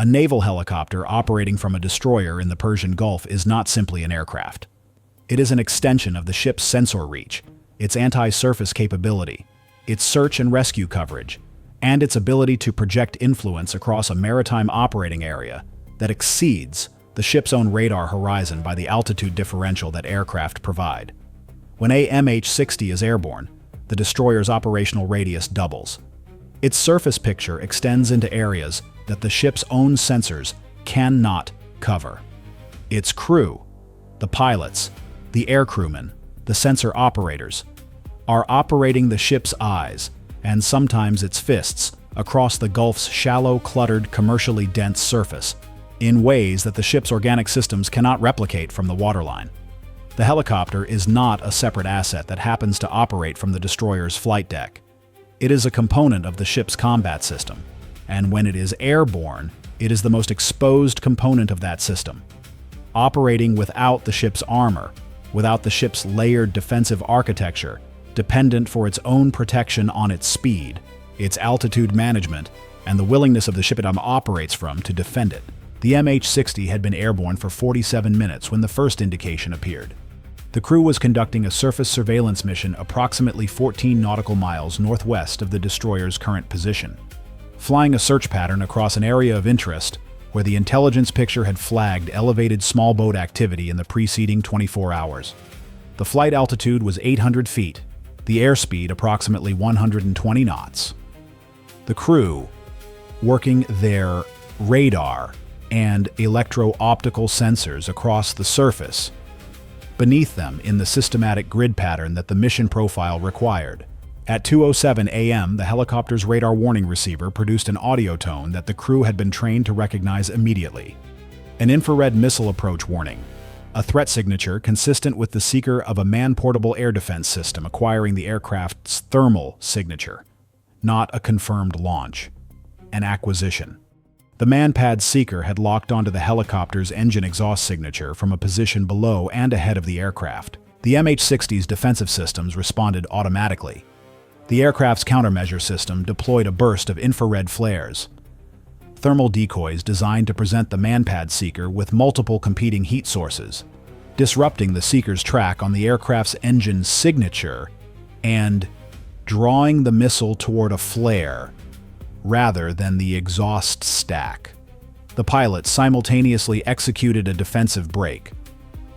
A naval helicopter operating from a destroyer in the Persian Gulf is not simply an aircraft. It is an extension of the ship's sensor reach, its anti-surface capability, its search and rescue coverage, and its ability to project influence across a maritime operating area that exceeds the ship's own radar horizon by the altitude differential that aircraft provide. When a MH-60 is airborne, the destroyer's operational radius doubles. Its surface picture extends into areas that the ship's own sensors cannot cover. Its crew, the pilots, the aircrewmen, the sensor operators, are operating the ship's eyes, and sometimes its fists, across the Gulf's shallow, cluttered, commercially dense surface, in ways that the ship's organic systems cannot replicate from the waterline. The helicopter is not a separate asset that happens to operate from the destroyer's flight deck. It is a component of the ship's combat system, and when it is airborne, it is the most exposed component of that system. Operating without the ship's armor, without the ship's layered defensive architecture, dependent for its own protection on its speed, its altitude management, and the willingness of the ship it operates from to defend it. The MH-60 had been airborne for 47 minutes when the first indication appeared. The crew was conducting a surface surveillance mission approximately 14 nautical miles northwest of the destroyer's current position, flying a search pattern across an area of interest where the intelligence picture had flagged elevated small boat activity in the preceding 24 hours. The flight altitude was 800 feet, the airspeed approximately 120 knots. The crew, working their radar and electro-optical sensors across the surface, beneath them in the systematic grid pattern that the mission profile required. At 2:07 a.m., the helicopter's radar warning receiver produced an audio tone that the crew had been trained to recognize immediately. An infrared missile approach warning, a threat signature consistent with the seeker of a man-portable air defense system acquiring the aircraft's thermal signature, not a confirmed launch. An acquisition. The MANPADS seeker had locked onto the helicopter's engine exhaust signature from a position below and ahead of the aircraft. The MH-60's defensive systems responded automatically. The aircraft's countermeasure system deployed a burst of infrared flares, thermal decoys designed to present the MANPADS seeker with multiple competing heat sources, disrupting the seeker's track on the aircraft's engine signature and drawing the missile toward a flare rather than the exhaust stack. The pilot simultaneously executed a defensive brake,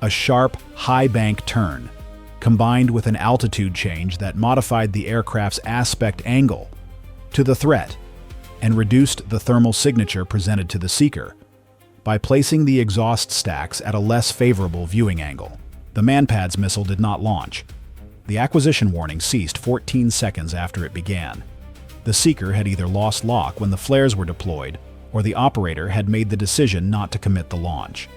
a sharp, high-bank turn, combined with an altitude change that modified the aircraft's aspect angle to the threat and reduced the thermal signature presented to the seeker by placing the exhaust stacks at a less favorable viewing angle. The MANPADS missile did not launch. The acquisition warning ceased 14 seconds after it began. The seeker had either lost lock when the flares were deployed, or the operator had made the decision not to commit the launch.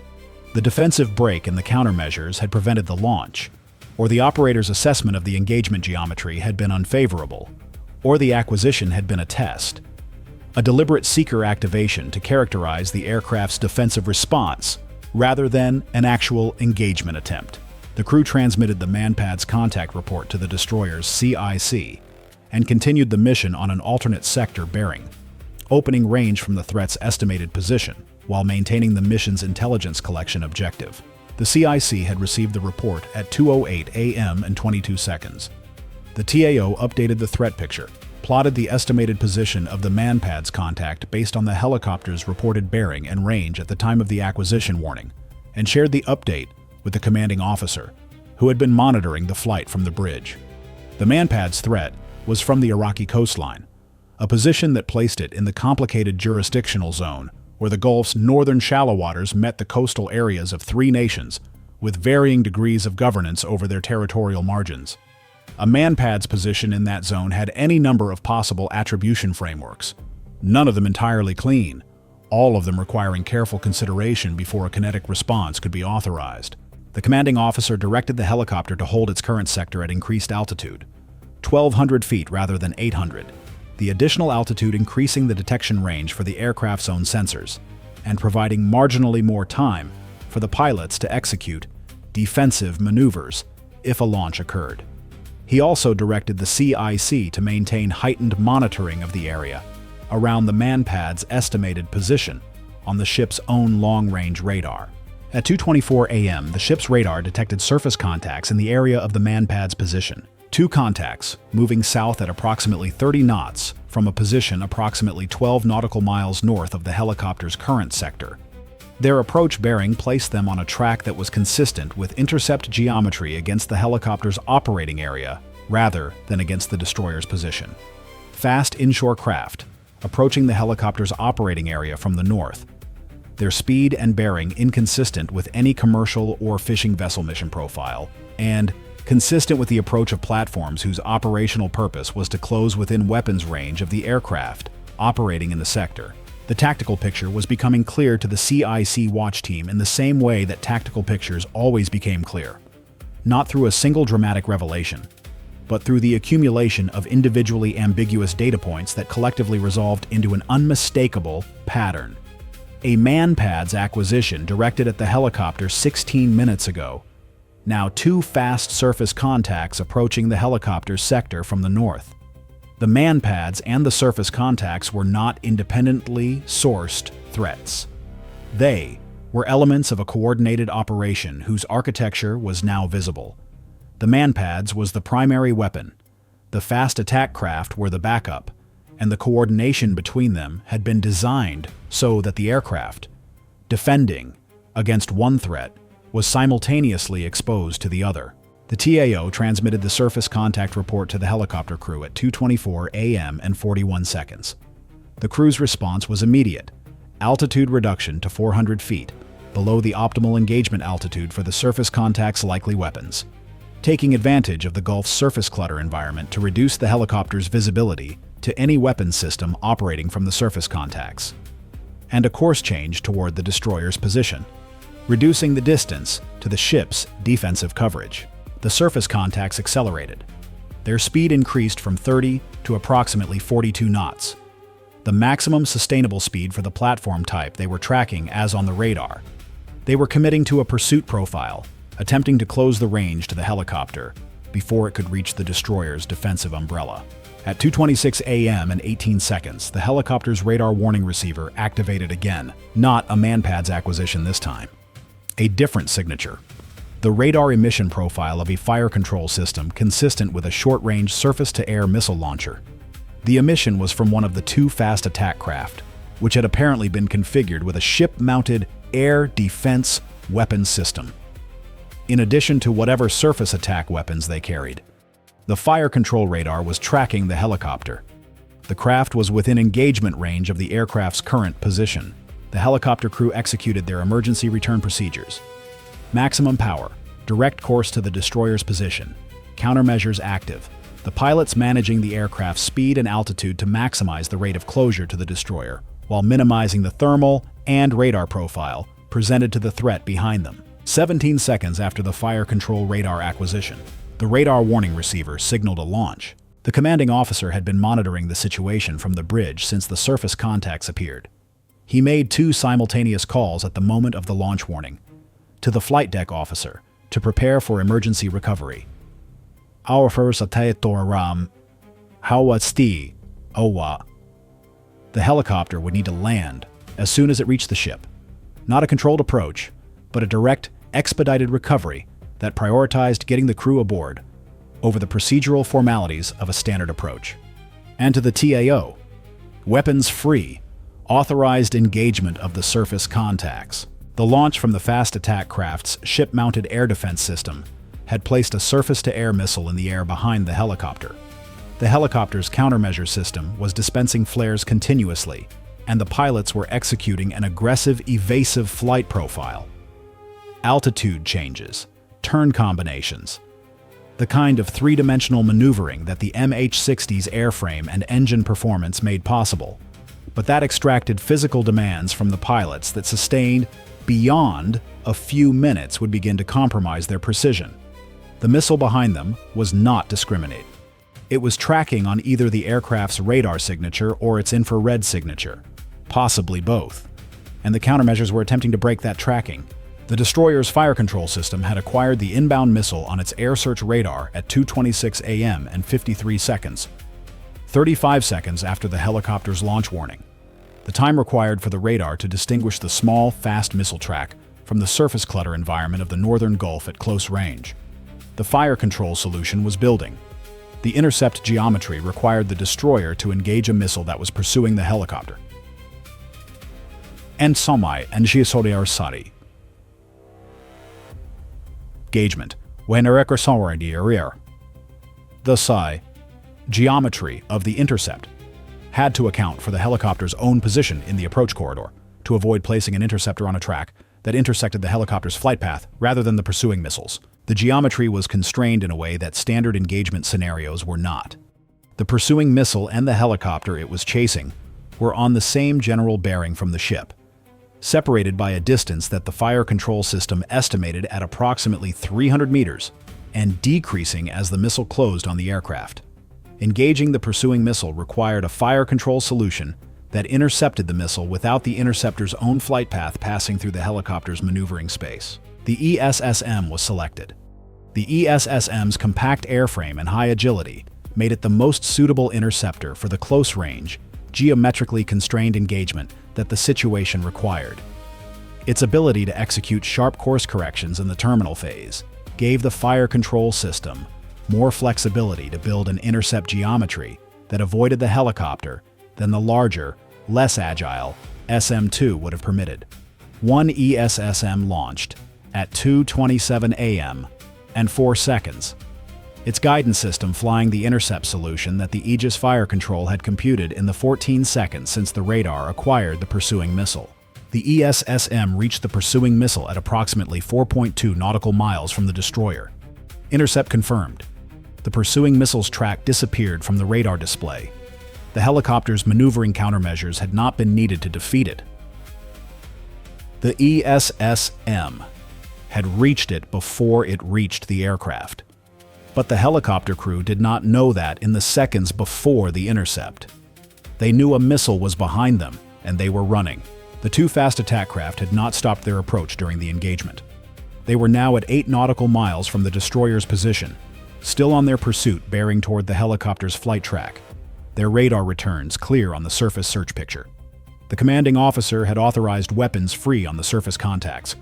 The defensive brake and the countermeasures had prevented the launch, or the operator's assessment of the engagement geometry had been unfavorable, or the acquisition had been a test. A deliberate seeker activation to characterize the aircraft's defensive response, rather than an actual engagement attempt. The crew transmitted the MANPADS contact report to the destroyer's CIC, and continued the mission on an alternate sector bearing, opening range from the threat's estimated position, while maintaining the mission's intelligence collection objective. The CIC had received the report at 2:08 a.m. and 22 seconds. The TAO updated the threat picture, plotted the estimated position of the MANPADS contact based on the helicopter's reported bearing and range at the time of the acquisition warning, and shared the update with the commanding officer, who had been monitoring the flight from the bridge. The MANPADS threat was from the Iraqi coastline, a position that placed it in the complicated jurisdictional zone where the Gulf's northern shallow waters met the coastal areas of three nations with varying degrees of governance over their territorial margins. A MANPADS position in that zone had any number of possible attribution frameworks, none of them entirely clean, all of them requiring careful consideration before a kinetic response could be authorized. The commanding officer directed the helicopter to hold its current sector at increased altitude, 1,200 feet rather than 800, the additional altitude increasing the detection range for the aircraft's own sensors, and providing marginally more time for the pilots to execute defensive maneuvers if a launch occurred. He also directed the CIC to maintain heightened monitoring of the area around the MANPADS estimated position on the ship's own long-range radar. At 2:24 a.m., the ship's radar detected surface contacts in the area of the MANPADS position. Two contacts, moving south at approximately 30 knots from a position approximately 12 nautical miles north of the helicopter's current sector. Their approach bearing placed them on a track that was consistent with intercept geometry against the helicopter's operating area rather than against the destroyer's position. Fast inshore craft, approaching the helicopter's operating area from the north, their speed and bearing inconsistent with any commercial or fishing vessel mission profile, and consistent with the approach of platforms whose operational purpose was to close within weapons range of the aircraft operating in the sector. The tactical picture was becoming clear to the CIC watch team in the same way that tactical pictures always became clear. Not through a single dramatic revelation, but through the accumulation of individually ambiguous data points that collectively resolved into an unmistakable pattern. A MANPADS acquisition directed at the helicopter 16 minutes ago. Now two fast surface contacts approaching the helicopter's sector from the north. The MANPADS and the surface contacts were not independently sourced threats. They were elements of a coordinated operation whose architecture was now visible. The MANPADS was the primary weapon, the fast attack craft were the backup, and the coordination between them had been designed so that the aircraft, defending against one threat, was simultaneously exposed to the other. The TAO transmitted the surface contact report to the helicopter crew at 2:24 a.m. and 41 seconds. The crew's response was immediate: altitude reduction to 400 feet, below the optimal engagement altitude for the surface contact's likely weapons, taking advantage of the Gulf's surface clutter environment to reduce the helicopter's visibility to any weapons system operating from the surface contacts, and a course change toward the destroyer's position, reducing the distance to the ship's defensive coverage. The surface contacts accelerated. Their speed increased from 30 to approximately 42 knots, the maximum sustainable speed for the platform type they were tracking as on the radar. They were committing to a pursuit profile, attempting to close the range to the helicopter before it could reach the destroyer's defensive umbrella. At 2:26 a.m. and 18 seconds, the helicopter's radar warning receiver activated again, not a MANPADS acquisition this time. A different signature. The radar emission profile of a fire control system consistent with a short-range surface-to-air missile launcher. The emission was from one of the two fast attack craft, which had apparently been configured with a ship-mounted air defense weapons system, in addition to whatever surface attack weapons they carried. The fire control radar was tracking the helicopter. The craft was within engagement range of the aircraft's current position. The helicopter crew executed their emergency return procedures. Maximum power, direct course to the destroyer's position, countermeasures active. The pilots managing the aircraft's speed and altitude to maximize the rate of closure to the destroyer, while minimizing the thermal and radar profile presented to the threat behind them. 17 seconds after the fire control radar acquisition, the radar warning receiver signaled a launch. The commanding officer had been monitoring the situation from the bridge since the surface contacts appeared. He made two simultaneous calls at the moment of the launch warning to the flight deck officer to prepare for emergency recovery. Our first atayatoram, hawasti, owa. The helicopter would need to land as soon as it reached the ship. Not a controlled approach, but a direct, expedited recovery that prioritized getting the crew aboard over the procedural formalities of a standard approach. And to the TAO, weapons-free, authorized engagement of the surface contacts. The launch from the fast attack craft's ship-mounted air defense system had placed a surface-to-air missile in the air behind the helicopter. The helicopter's countermeasure system was dispensing flares continuously, and the pilots were executing an aggressive, evasive flight profile. Altitude changes, turn combinations, the kind of three-dimensional maneuvering that the MH-60's airframe and engine performance made possible, but that extracted physical demands from the pilots that sustained beyond a few minutes would begin to compromise their precision. The missile behind them was not discriminate. It was tracking on either the aircraft's radar signature or its infrared signature, possibly both, and the countermeasures were attempting to break that tracking. The destroyer's fire control system had acquired the inbound missile on its air search radar at 2:26 a.m. and 53 seconds, 35 seconds after the helicopter's launch warning. The time required for the radar to distinguish the small, fast missile track from the surface clutter environment of the northern Gulf at close range. The fire control solution was building. The intercept geometry required the destroyer to engage a missile that was pursuing the helicopter. And Somai and Sari. Engagement. The psi geometry of the intercept had to account for the helicopter's own position in the approach corridor to avoid placing an interceptor on a track that intersected the helicopter's flight path rather than the pursuing missiles. The geometry was constrained in a way that standard engagement scenarios were not. The pursuing missile and the helicopter it was chasing were on the same general bearing from the ship, separated by a distance that the fire control system estimated at approximately 300 meters and decreasing as the missile closed on the aircraft. Engaging the pursuing missile required a fire control solution that intercepted the missile without the interceptor's own flight path passing through the helicopter's maneuvering space. The ESSM was selected. The ESSM's compact airframe and high agility made it the most suitable interceptor for the close-range, geometrically constrained engagement that the situation required. Its ability to execute sharp course corrections in the terminal phase gave the fire control system more flexibility to build an intercept geometry that avoided the helicopter than the larger, less agile SM-2 would have permitted. One ESSM launched at 2:27 a.m. and 4 seconds. Its guidance system flying the intercept solution that the Aegis Fire Control had computed in the 14 seconds since the radar acquired the pursuing missile. The ESSM reached the pursuing missile at approximately 4.2 nautical miles from the destroyer. Intercept confirmed. The pursuing missile's track disappeared from the radar display. The helicopter's maneuvering countermeasures had not been needed to defeat it. The ESSM had reached it before it reached the aircraft. But the helicopter crew did not know that in the seconds before the intercept. They knew a missile was behind them, and they were running. The two fast attack craft had not stopped their approach during the engagement. They were now at 8 nautical miles from the destroyer's position, still on their pursuit bearing toward the helicopter's flight track, their radar returns clear on the surface search picture. The commanding officer had authorized weapons free on the surface contacts.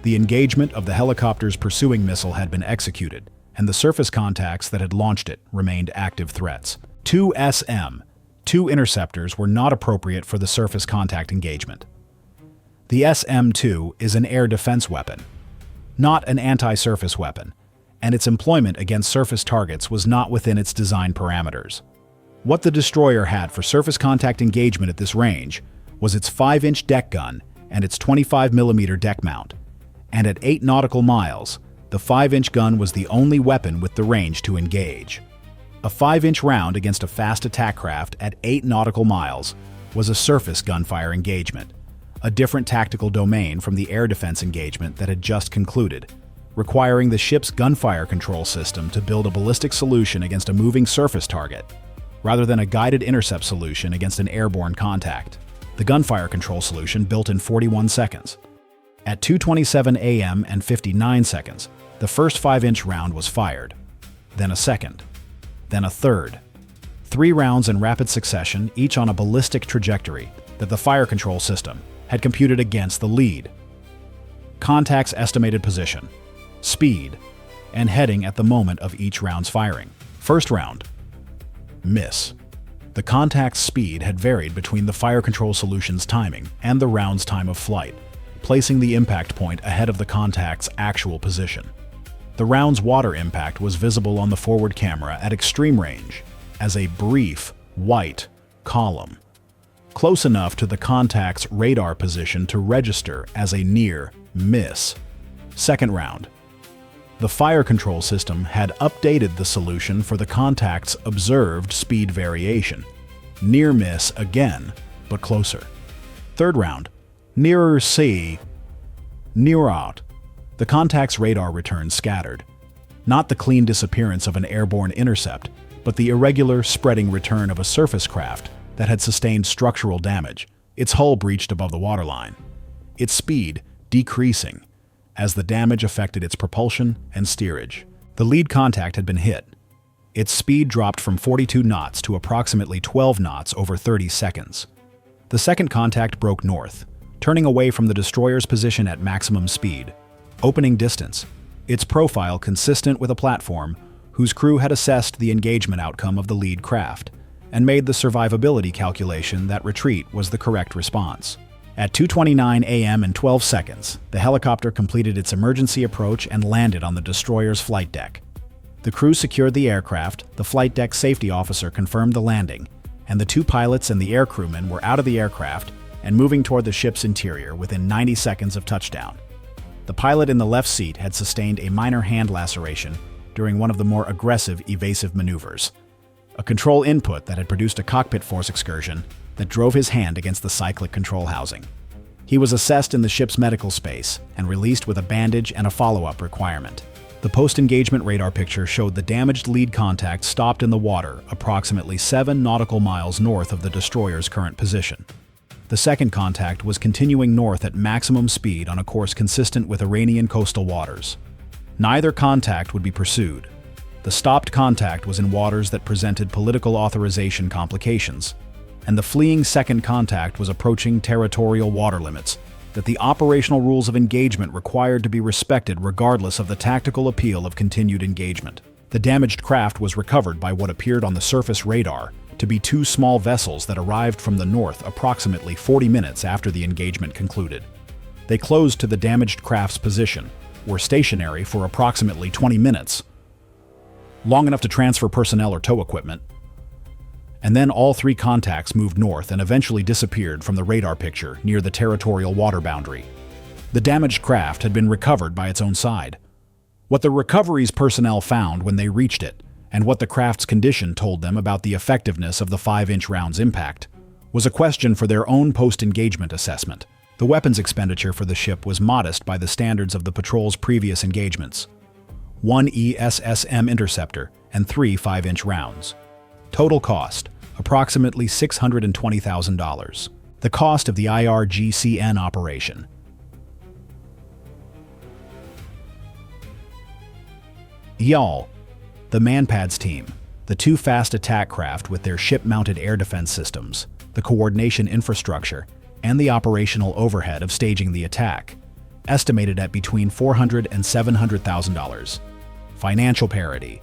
The engagement of the helicopter's pursuing missile had been executed, and the surface contacts that had launched it remained active threats. 2 interceptors were not appropriate for the surface contact engagement. The SM-2 is an air defense weapon, not an anti-surface weapon, and its employment against surface targets was not within its design parameters. What the destroyer had for surface contact engagement at this range was its 5-inch deck gun and its 25mm deck mount, and at 8 nautical miles, the 5-inch gun was the only weapon with the range to engage. A 5-inch round against a fast attack craft at 8 nautical miles was a surface gunfire engagement, a different tactical domain from the air defense engagement that had just concluded, requiring the ship's gunfire control system to build a ballistic solution against a moving surface target, rather than a guided intercept solution against an airborne contact. The gunfire control solution built in 41 seconds. At 2:27 a.m. and 59 seconds, the first 5-inch round was fired, then a second, then a third. 3 rounds in rapid succession, each on a ballistic trajectory that the fire control system had computed against the lead. Contact's estimated position, speed, and heading at the moment of each round's firing. First round. Miss. The contact's speed had varied between the fire control solution's timing and the round's time of flight, placing the impact point ahead of the contact's actual position. The round's water impact was visible on the forward camera at extreme range as a brief, white column, close enough to the contact's radar position to register as a near miss. Second round. The fire control system had updated the solution for the contact's observed speed variation. Near miss again, but closer. Third round. Nearer C, near out. The contact's radar returns scattered. Not the clean disappearance of an airborne intercept, but the irregular, spreading return of a surface craft that had sustained structural damage, its hull breached above the waterline. Its speed decreasing as the damage affected its propulsion and steerage. The lead contact had been hit. Its speed dropped from 42 knots to approximately 12 knots over 30 seconds. The second contact broke north, turning away from the destroyer's position at maximum speed. Opening distance. Its profile consistent with a platform whose crew had assessed the engagement outcome of the lead craft and made the survivability calculation that retreat was the correct response. At 2:29 a.m. and 12 seconds, the helicopter completed its emergency approach and landed on the destroyer's flight deck. The crew secured the aircraft, the flight deck safety officer confirmed the landing, and the two pilots and the air crewmen were out of the aircraft and moving toward the ship's interior within 90 seconds of touchdown. The pilot in the left seat had sustained a minor hand laceration during one of the more aggressive evasive maneuvers, a control input that had produced a cockpit force excursion that drove his hand against the cyclic control housing. He was assessed in the ship's medical space and released with a bandage and a follow-up requirement. The post-engagement radar picture showed the damaged lead contact stopped in the water approximately 7 nautical miles north of the destroyer's current position. The second contact was continuing north at maximum speed on a course consistent with Iranian coastal waters. Neither contact would be pursued. The stopped contact was in waters that presented political authorization complications, and the fleeing second contact was approaching territorial water limits that the operational rules of engagement required to be respected regardless of the tactical appeal of continued engagement. The damaged craft was recovered by what appeared on the surface radar to be 2 small vessels that arrived from the north approximately 40 minutes after the engagement concluded. They closed to the damaged craft's position, were stationary for approximately 20 minutes, long enough to transfer personnel or tow equipment, and then all 3 contacts moved north and eventually disappeared from the radar picture near the territorial water boundary. The damaged craft had been recovered by its own side. What the recovery's personnel found when they reached it, and what the craft's condition told them about the effectiveness of the 5-inch round's impact, was a question for their own post-engagement assessment. The weapons expenditure for the ship was modest by the standards of the patrol's previous engagements: 1 ESSM interceptor and 3 5-inch rounds. Total cost, approximately $620,000. The cost of the IRGCN operation. YAL, the MANPADS team, the 2 fast attack craft with their ship-mounted air defense systems, the coordination infrastructure, and the operational overhead of staging the attack, estimated at between $400,000 and $700,000. Financial parity.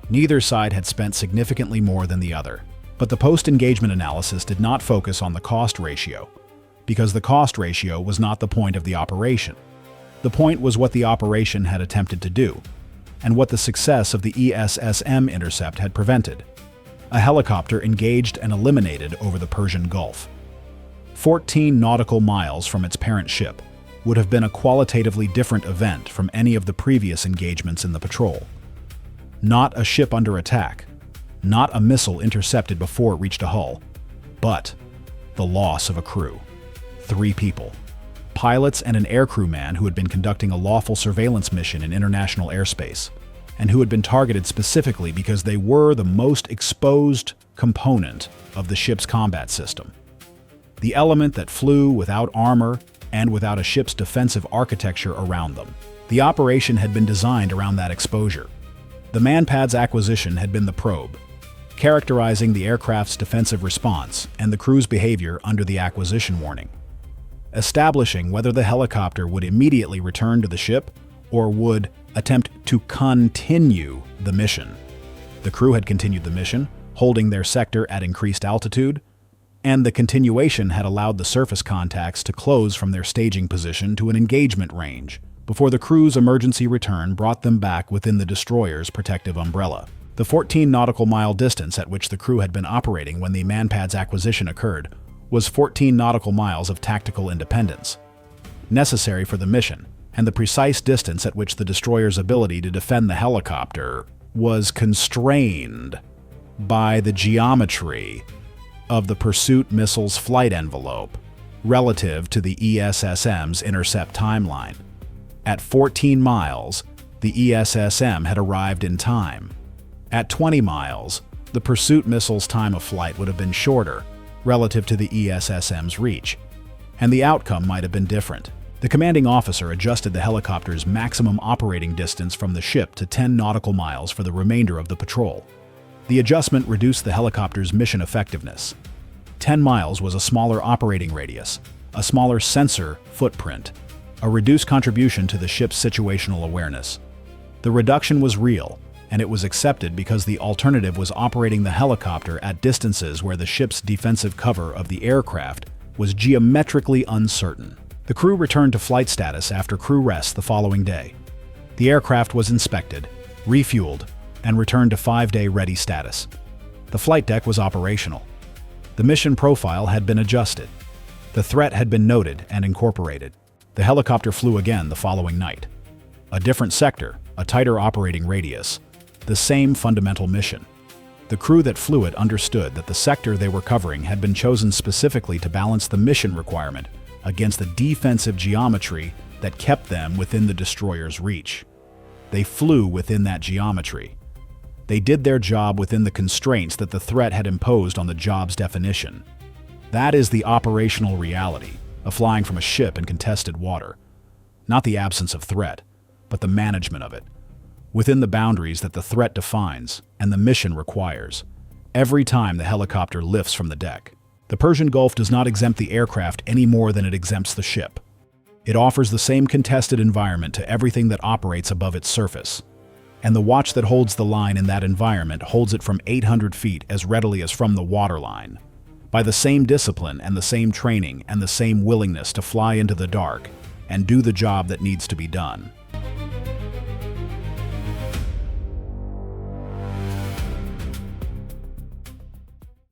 Neither side had spent significantly more than the other, but the post-engagement analysis did not focus on the cost ratio, because the cost ratio was not the point of the operation. The point was what the operation had attempted to do, and what the success of the ESSM intercept had prevented. A helicopter engaged and eliminated over the Persian Gulf. 14 nautical miles from its parent ship would have been a qualitatively different event from any of the previous engagements in the patrol. Not a ship under attack, not a missile intercepted before it reached a hull, but the loss of a crew. 3 people. Pilots and an aircrew man who had been conducting a lawful surveillance mission in international airspace, and who had been targeted specifically because they were the most exposed component of the ship's combat system. The element that flew without armor and without a ship's defensive architecture around them. The operation had been designed around that exposure. The MANPADS acquisition had been the probe, characterizing the aircraft's defensive response and the crew's behavior under the acquisition warning, establishing whether the helicopter would immediately return to the ship or would attempt to continue the mission. The crew had continued the mission, holding their sector at increased altitude, and the continuation had allowed the surface contacts to close from their staging position to an engagement range before the crew's emergency return brought them back within the destroyer's protective umbrella. The 14 nautical mile distance at which the crew had been operating when the MANPADS acquisition occurred was 14 nautical miles of tactical independence, necessary for the mission, and the precise distance at which the destroyer's ability to defend the helicopter was constrained by the geometry of the pursuit missile's flight envelope relative to the ESSM's intercept timeline. At 14 miles, the ESSM had arrived in time. At 20 miles, the pursuit missile's time of flight would have been shorter relative to the ESSM's reach, and the outcome might have been different. The commanding officer adjusted the helicopter's maximum operating distance from the ship to 10 nautical miles for the remainder of the patrol. The adjustment reduced the helicopter's mission effectiveness. 10 miles was a smaller operating radius, a smaller sensor footprint, a reduced contribution to the ship's situational awareness. The reduction was real, and it was accepted because the alternative was operating the helicopter at distances where the ship's defensive cover of the aircraft was geometrically uncertain. The crew returned to flight status after crew rest the following day. The aircraft was inspected, refueled, and returned to 5-day ready status. The flight deck was operational. The mission profile had been adjusted. The threat had been noted and incorporated. The helicopter flew again the following night. A different sector, a tighter operating radius, the same fundamental mission. The crew that flew it understood that the sector they were covering had been chosen specifically to balance the mission requirement against the defensive geometry that kept them within the destroyer's reach. They flew within that geometry. They did their job within the constraints that the threat had imposed on the job's definition. That is the operational reality of flying from a ship in contested water. Not the absence of threat, but the management of it, within the boundaries that the threat defines and the mission requires, every time the helicopter lifts from the deck. The Persian Gulf does not exempt the aircraft any more than it exempts the ship. It offers the same contested environment to everything that operates above its surface. And the watch that holds the line in that environment holds it from 800 feet as readily as from the waterline. By the same discipline and the same training and the same willingness to fly into the dark and do the job that needs to be done.